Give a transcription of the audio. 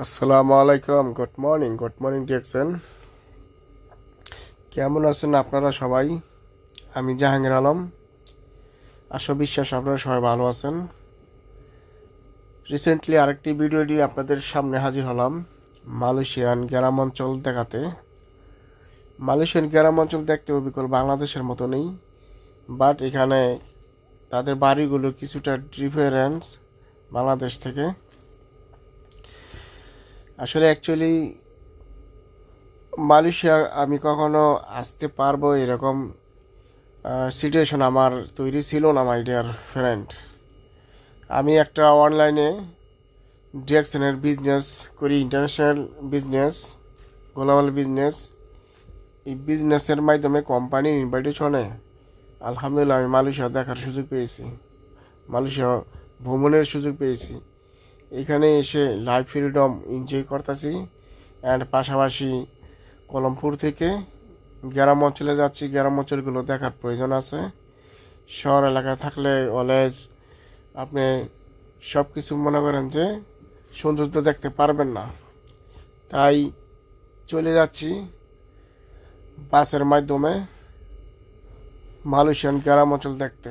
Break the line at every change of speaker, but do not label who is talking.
আসসালামু আলাইকুম। Good morning ডিয়াকশন। কেমন আছেন আপনারা সবাই? আমি জাহাঙ্গীর আলম। আশা বিশ্বাস আপনারা সবাই ভালো আছেন। রিসেন্টলি আরেকটি ভিডিও নিয়ে আপনাদের সামনে হাজির হলাম মালয়েশিয়ান গ্রাম অঞ্চল দেখাতে। মালয়েশিয়ান গ্রাম অঞ্চল দেখতে অবিকল বাংলাদেশের মতো নেই, বাট এখানে তাদের বাড়িগুলো কিছুটা ডিফারেন্স বাংলাদেশ থেকে। আসলে অ্যাকচুয়ালি মালয়েশিয়া আমি কখনো আসতে পারবো এরকম সিচুয়েশন আমার তৈরি ছিল না, মাই ডিয়ার ফ্রেন্ড। আমি একটা অনলাইনে ডিরেকশনের বিজনেস করি, ইন্টারন্যাশনাল বিজনেস, গ্লোবাল বিজনেস। এই বিজনেসের মাধ্যমে কোম্পানির ইনভাইটেশনে আলহামদুলিল্লাহ আমি মালয়েশিয়া দেখার সুযোগ পেয়েছি, মালয়েশিয়া ভ্রমণের সুযোগ পেয়েছি। এখানে এসে লাইফ ফ্রিডম এনজয় করতেছি। অ্যান্ড পাশাপাশি কলমপুর থেকে গ্রাম অঞ্চলে যাচ্ছি, গ্রাম অঞ্চলগুলো দেখার প্রয়োজন আছে। শহর এলাকায় থাকলে অলওয়েজ আপনি সব কিছু মনে করেন যে সৌন্দর্য দেখতে পারবেন না। তাই চলে যাচ্ছি বাসের মাধ্যমে মালয়েশিয়ান গ্রাম অঞ্চল দেখতে।